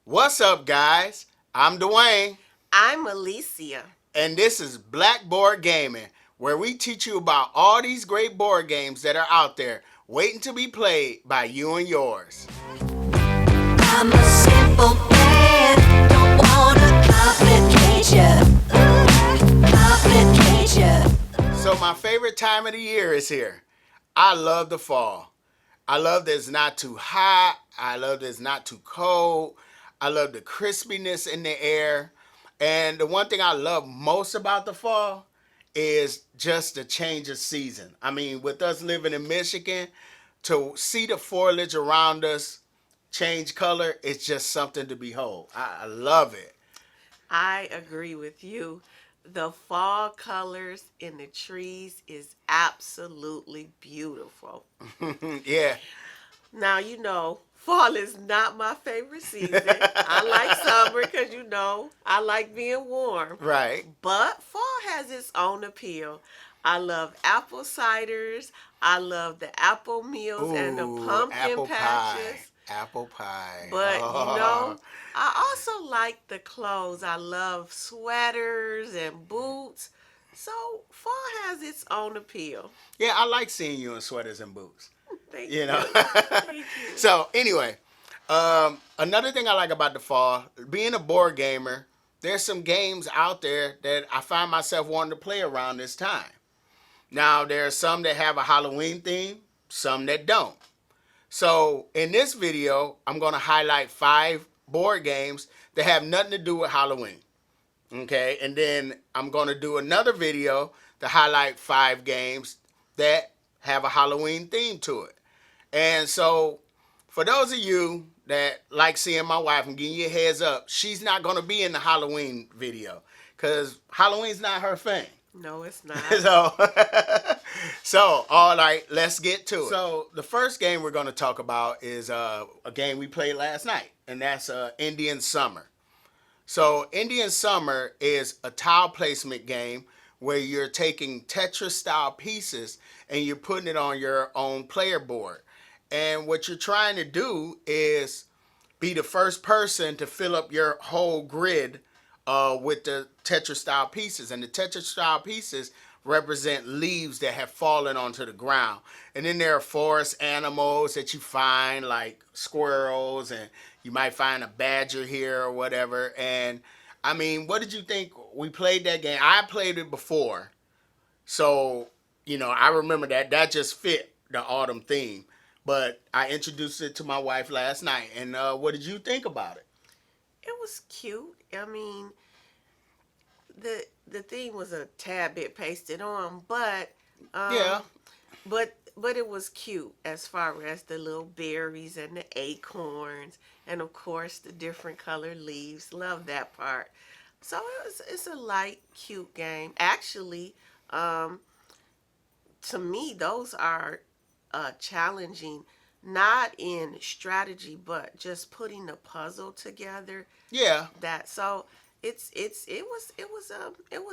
What's up, guys? I'm Dwayne, I'm Alicia. and this is Blackboard Gaming, where we teach you about all these great board games that are out there waiting to be played by you and yours. I'm a simple man, don't wanna complicate ya, complicate ya. So, my favorite time of the year is here. I love the fall. I love that it's not too hot. I love that it's not too cold. I love the crispiness in the air. And the one thing I love most about the fall is just the change of season. I mean, with us living in Michigan, to see the foliage around us change color, it's just something to behold. I love it. I agree with you. The fall colors in the trees is absolutely beautiful. Yeah, Now, fall is not my favorite season. I like summer because, I like being warm. right. But fall has its own appeal. I love apple ciders. I love the apple meals and the Ooh, pumpkin apple pie. patches. Apple pie. But Oh. I also like the clothes. I love sweaters and boots. So fall has its own appeal. Yeah, I like seeing you in sweaters and boots. Thank You you. know. Thank you. So anyway, another thing I like about the fall, being a board gamer, there's some games out there that I find myself wanting to play around this time. Now there are some that have a Halloween theme, some that don't. So in this video, I'm going to highlight 5 board games that have nothing to do with Halloween. Okay, and then I'm going to do another video to highlight 5 games that have a Halloween theme to it. And so, for those of you that like seeing my wife and giving you a heads up, she's not going to be in the Halloween video because Halloween's not her thing. No, it's not. So, all right, let's get to it. So, the first game we're going to talk about is a game we played last night, and that's Indian Summer. So, Indian Summer is a tile placement game where you're taking Tetris style pieces and you're putting it on your own player board. And what you're trying to do is be the first person to fill up your whole grid with the Tetris style pieces. And the Tetris style pieces represent leaves that have fallen onto the ground. And then there are forest animals that you find, like squirrels, and you might find a badger here or whatever. And I mean, what did you think? We played that game. I played it before. So, I remember that just fit the autumn theme. But I introduced it to my wife last night. And what did you think about it? It was cute. I mean, the theme was a tad bit pasted on, but Yeah. but it was cute as far as the little berries and the acorns, and of course the different colored leaves. Love that part. So it's a light, cute game. Actually, to me, those are challenging, not in strategy, but just putting the puzzle together. Yeah. That so it was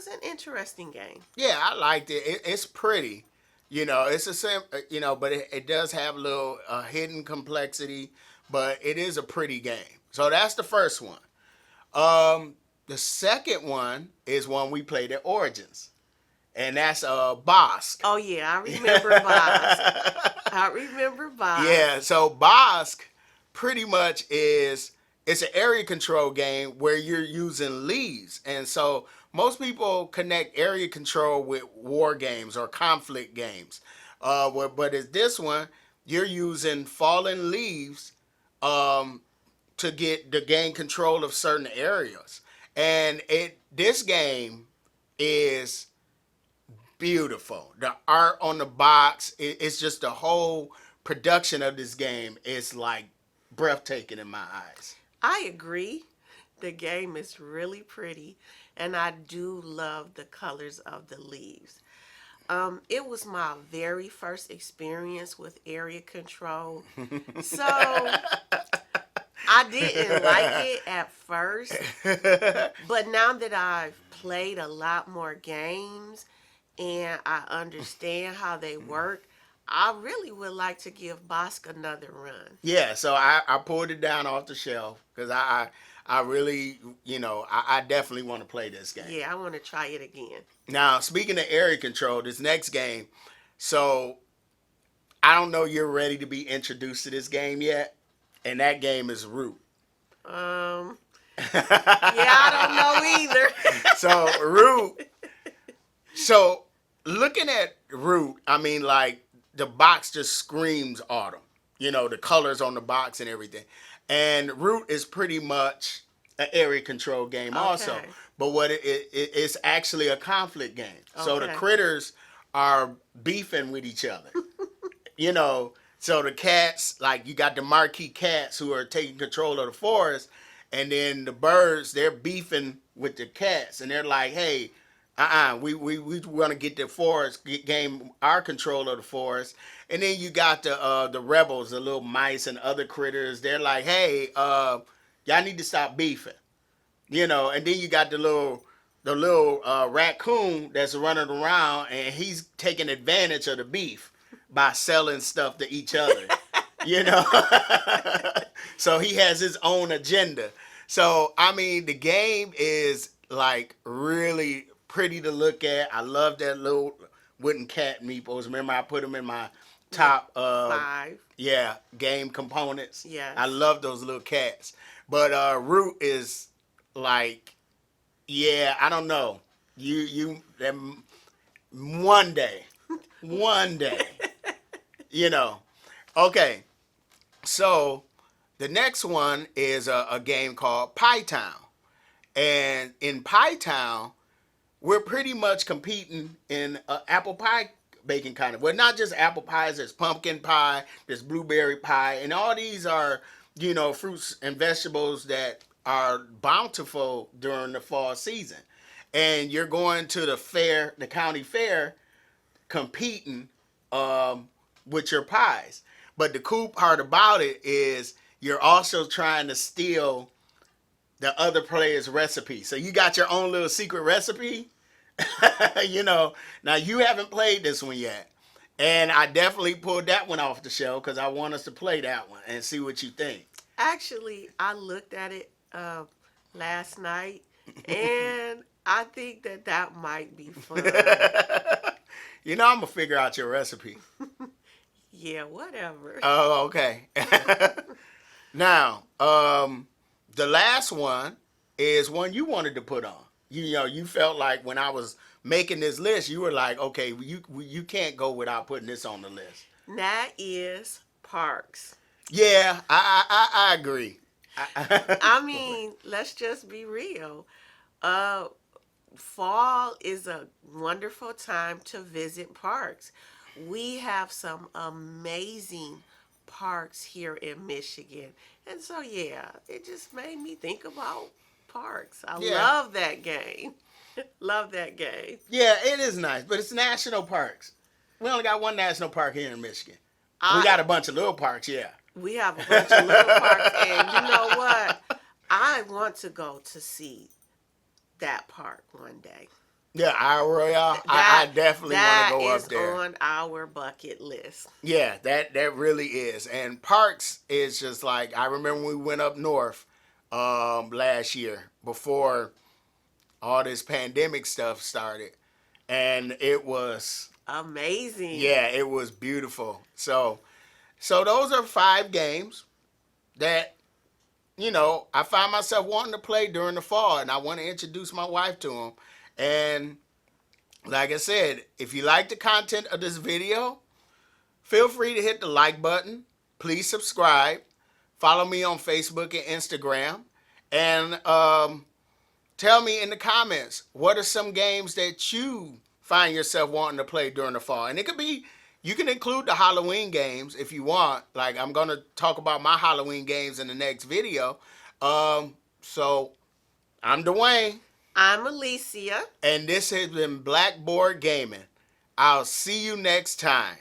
an interesting game. Yeah, I liked it. It's pretty. It's a but it does have a little hidden complexity, but it is a pretty game. So that's the first one. The second one is one we played at Origins, and that's Bosk. Oh yeah, I remember Bosk. I remember Bosk. Yeah, so Bosk pretty much it's an area control game where you're using leaves. And so most people connect area control with war games or conflict games. But it's this one, you're using fallen leaves to gain control of certain areas. And this game is beautiful. The art on the box, it's just the whole production of this game is like breathtaking in my eyes. I agree. The game is really pretty, and I do love the colors of the leaves. It was my very first experience with area control, so I didn't like it at first. But now that I've played a lot more games and I understand how they work, I really would like to give Bosk another run. Yeah, so I pulled it down off the shelf because I really, I definitely want to play this game. Yeah, I want to try it again. Now, speaking of area control, this next game, so I don't know you're ready to be introduced to this game yet, and that game is Root. Yeah, I don't know either. So Root. So looking at Root, I mean, like the box just screams autumn. The colors on the box and everything. And Root is pretty much an area control game also. Okay. But what it's actually a conflict game. So the Okay. critters are beefing with each other. So the cats, like you got the marquee cats who are taking control of the forest, and then the birds, they're beefing with the cats, and they're like, hey, we want to get the forest, gain our control of the forest. And then you got the rebels, the little mice and other critters. They're like, hey, y'all need to stop beefing, And then you got the little raccoon that's running around, and he's taking advantage of the beef by selling stuff to each other, So he has his own agenda. So I mean, the game is like really pretty to look at. I love that little wooden cat meeples. Remember, I put them in my top 5. game components. Yes. I love those little cats. But Root is like, I don't know. You them one day. Okay. So the next one is a game called Pie Town. And in Pie Town, we're pretty much competing in apple pie baking kind of. Well, not just apple pies. There's pumpkin pie, there's blueberry pie, and all these are, fruits and vegetables that are bountiful during the fall season. And you're going to the fair, the county fair, competing with your pies. But the cool part about it is you're also trying to steal the other player's recipe. So you got your own little secret recipe. Now you haven't played this one yet. And I definitely pulled that one off the shelf because I want us to play that one and see what you think. Actually, I looked at it last night, and I think that might be fun. I'm going to figure out your recipe. Yeah, whatever. Oh, okay. Now, the last one is one you wanted to put on. You felt like when I was making this list, you were like, okay, you can't go without putting this on the list. That is parks. Yeah, I agree. I mean, let's just be real. Fall is a wonderful time to visit parks. We have some amazing parks here in Michigan. And so, yeah, it just made me think about parks. I love that game. Love that game. Yeah, it is nice, but it's national parks. We only got one national park here in Michigan. We got a bunch of little parks, yeah. We have a bunch of little parks, and you know what? I want to go to see that park one day. Yeah, Isle Royale. I definitely want to go up there. That is on our bucket list. Yeah, that really is. And parks is just like, I remember when we went up north last year before all this pandemic stuff started, and it was amazing. Yeah, it was beautiful. So those are 5 games that I find myself wanting to play during the fall, and I want to introduce my wife to them. And like I said, if you like the content of this video, feel free to hit the like button. Please subscribe. Follow me on Facebook and Instagram. And tell me in the comments, what are some games that you find yourself wanting to play during the fall? And it could be, you can include the Halloween games if you want. Like, I'm going to talk about my Halloween games in the next video. So, I'm Dwayne. I'm Alicia. And this has been Blackboard Gaming. I'll see you next time.